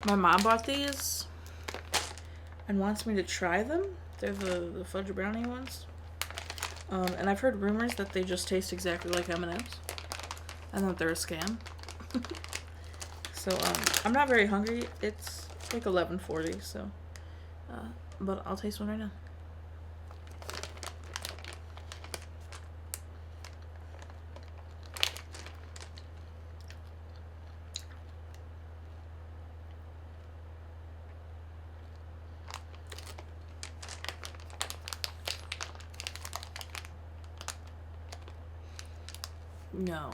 My mom bought these and wants me to try them. They're the fudge brownie ones. And I've heard rumors that they just taste exactly like M&M's. And that they're a scam. So, I'm not very hungry. It's like 11:40, so... but I'll taste one right now. No.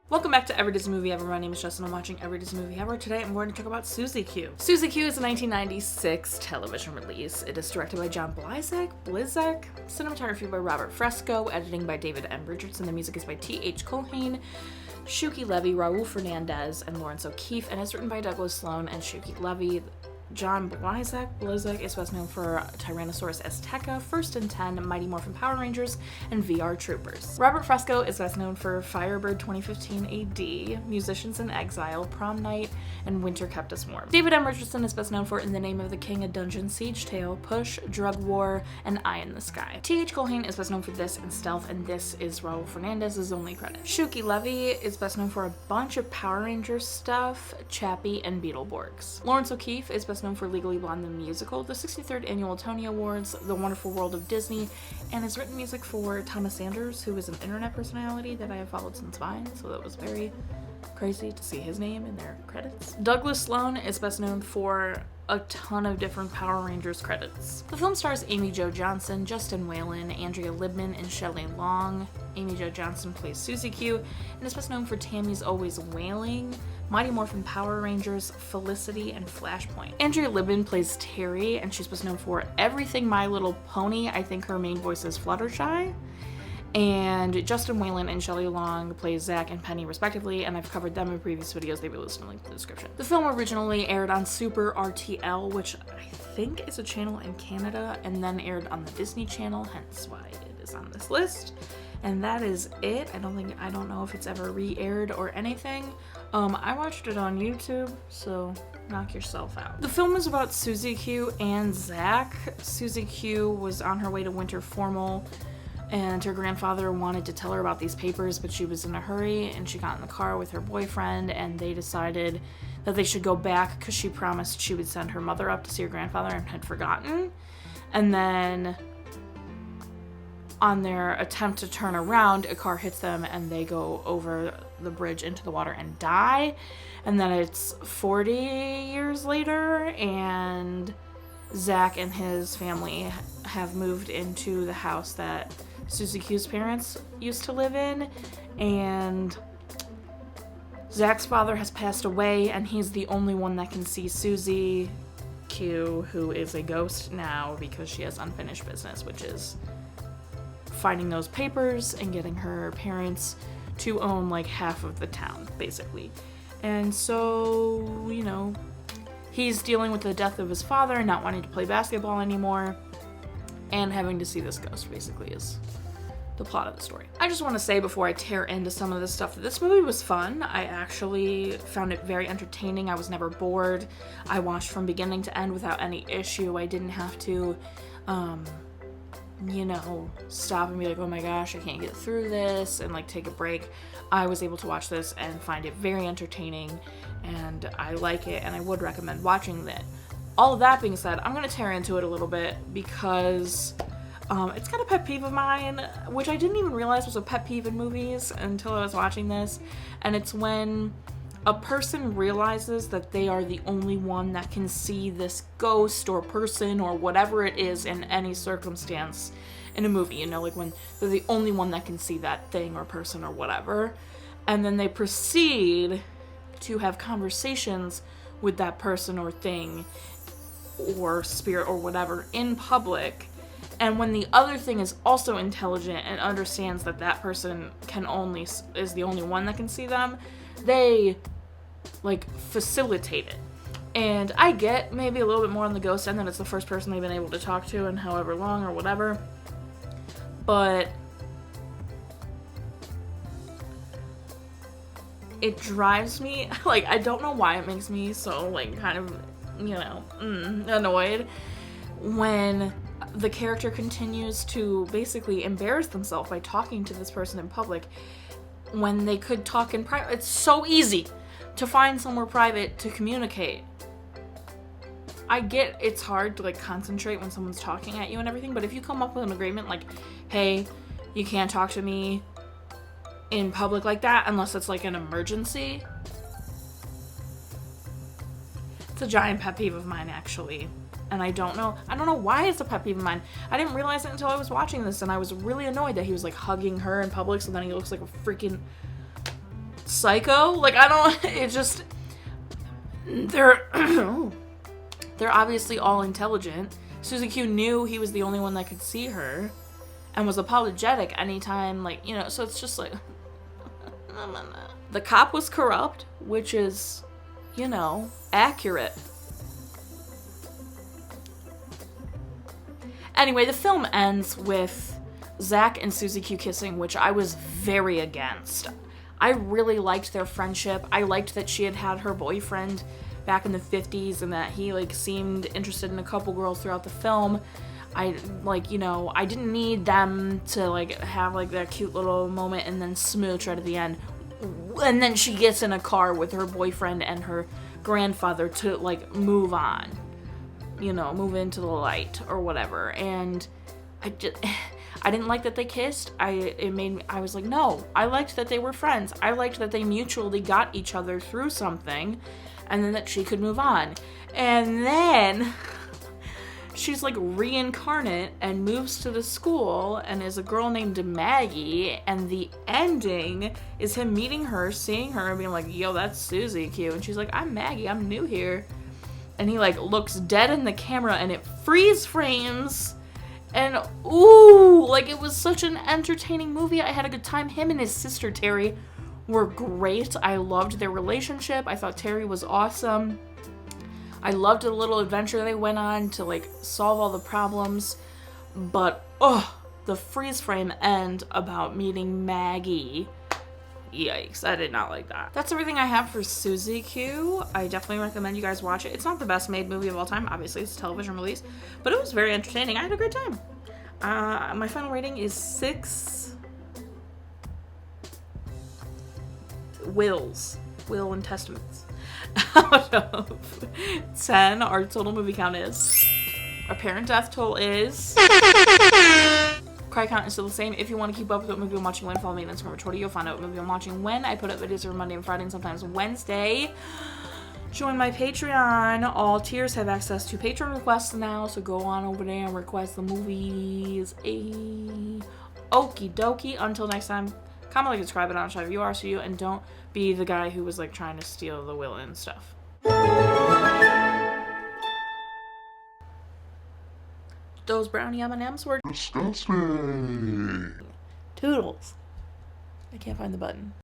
Welcome back to Every Disney Movie Ever. My name is Jess and I'm watching Every Disney Movie Ever. Today I'm going to talk about Susie Q. Susie Q is a 1996 television release. It is directed by Blizek, cinematography by Robert Fresco, editing by David M. Richardson. The music is by T.H. Culhane, Shuki, Levy, Raul Fernandez, and Lawrence O'Keefe, and is written by Douglas Sloan and Shuki Levy. Blizek is best known for Tyrannosaurus Azteca, First and 10, Mighty Morphin Power Rangers, and VR Troopers. Robert Fresco is best known for Firebird 2015 AD, Musicians in Exile, Prom Night, and Winter Kept Us Warm. David M. Richardson is best known for In the Name of the King, A Dungeon Siege Tale, Push, Drug War, and Eye in the Sky. T.H. Culhane is best known for this and Stealth, and this is Raul Fernandez's only credit. Shuki Levy is best known for a bunch of Power Rangers stuff, Chappie, and Beetleborgs. Lawrence O'Keefe is best known for Legally Blonde the Musical, the 63rd Annual Tony Awards, The Wonderful World of Disney, and has written music for Thomas Sanders, who is an internet personality that I have followed since Vine, so that was very crazy to see his name in their credits. Douglas Sloan is best known for a ton of different Power Rangers credits. The film stars Amy Jo Johnson, Justin Whalen, Andrea Libman, and Shelley Long. Amy Jo Johnson plays Susie Q and is best known for Tammy's Always Wailing, Mighty Morphin Power Rangers, Felicity, and Flashpoint. Andrea Libman plays Terry, and she's best known for Everything My Little Pony. I think her main voice is Fluttershy. And Justin Whalen and Shelley Long play Zach and Penny respectively, and I've covered them in previous videos. They will list in the link in the description. The film originally aired on Super RTL, which I think is a channel in Canada, and then aired on the Disney Channel, hence why it is on this list. And that is it. I don't know if it's ever re-aired or anything. I watched it on YouTube, so knock yourself out. The film is about Susie Q and Zach. Susie Q was on her way to winter formal, and her grandfather wanted to tell her about these papers, but she was in a hurry, and she got in the car with her boyfriend, and they decided that they should go back because she promised she would send her mother up to see her grandfather and had forgotten. And then on their attempt to turn around, a car hits them and they go over the bridge into the water and die. And then it's 40 years later, and Zach and his family have moved into the house that Susie Q's parents used to live in, and Zach's father has passed away, and he's the only one that can see Susie Q, who is a ghost now because she has unfinished business, which is finding those papers and getting her parents to own like half of the town, basically. And so, you know, he's dealing with the death of his father, not wanting to play basketball anymore, and having to see this ghost, basically, is the plot of the story. I just want to say before I tear into some of this stuff that this movie was fun. I actually found it very entertaining. I was never bored. I watched from beginning to end without any issue. I didn't have to, you know, stop and be like, oh my gosh, I can't get through this, and like take a break. I was able to watch this and find it very entertaining, and I like it, and I would recommend watching it. All of that being said, I'm going to tear into it a little bit because it's kind of a pet peeve of mine, which I didn't even realize was a pet peeve in movies until I was watching this, and it's when a person realizes that they are the only one that can see this ghost or person or whatever it is in any circumstance in a movie, you know, like when they're the only one that can see that thing or person or whatever, and then they proceed to have conversations with that person or thing or spirit or whatever in public, and when the other thing is also intelligent and understands that that person is the only one that can see them, they like facilitate it. And I get maybe a little bit more on the ghost end that it's the first person they've been able to talk to in however long or whatever, but it drives me, like, I don't know why it makes me so, like, kind of, you know, annoyed when the character continues to basically embarrass themselves by talking to this person in public when they could talk in private. It's so easy to find somewhere private to communicate. I get it's hard to, like, concentrate when someone's talking at you and everything, but if you come up with an agreement like, hey, you can't talk to me in public like that unless it's, like, an emergency. It's a giant pet peeve of mine, actually. And I don't know why it's a pet peeve of mine. I didn't realize it until I was watching this, and I was really annoyed that he was, like, hugging her in public, so then he looks like a freaking psycho. Like, I don't, it just, they're obviously all intelligent. Susie Q knew he was the only one that could see her and was apologetic anytime, like, you know, so it's just like, the cop was corrupt, which is, you know, accurate. Anyway, the film ends with Zach and Susie Q kissing, which I was very against. I really liked their friendship. I liked that she had had her boyfriend back in the 50s and that he, like, seemed interested in a couple girls throughout the film. I, like, you know, I didn't need them to, like, have, like, that cute little moment and then smooch right at the end. And then she gets in a car with her boyfriend and her grandfather to, like, move on. You know, move into the light or whatever. And I didn't like that they kissed. I was like, no, I liked that they were friends. I liked that they mutually got each other through something and then that she could move on. And then she's, like, reincarnate and moves to the school and is a girl named Maggie, and the ending is him meeting her, seeing her, and being like, yo, that's Susie Q. And she's like, I'm Maggie, I'm new here. And he, like, looks dead in the camera and it freeze frames. And, ooh, like, it was such an entertaining movie. I had a good time. Him and his sister, Terry, were great. I loved their relationship. I thought Terry was awesome. I loved the little adventure they went on to, like, solve all the problems. But, the freeze frame end about meeting Maggie. Yikes, I did not like that. That's everything I have for Susie Q. I definitely recommend you guys watch it. It's not the best made movie of all time, obviously, it's a television release, but it was very entertaining. I had a great time. My final rating is 6 will and testaments out of 10. Our total movie count is, our parent death toll is, cry count is still the same. If you want to keep up with what movie I'm watching when, follow me on Instagram or Twitter. You'll find out what movie I'm watching when. I put up videos every Monday and Friday and sometimes Wednesday. Join my Patreon. All tiers have access to Patreon requests now, so go on over there and request the movies. Okie dokie. Until next time, comment, like, subscribe, and I'll show you are, so you, and don't be the guy who was, like, trying to steal the will and stuff. Those brownie M&Ms were disgusting. Toodles. I can't find the button.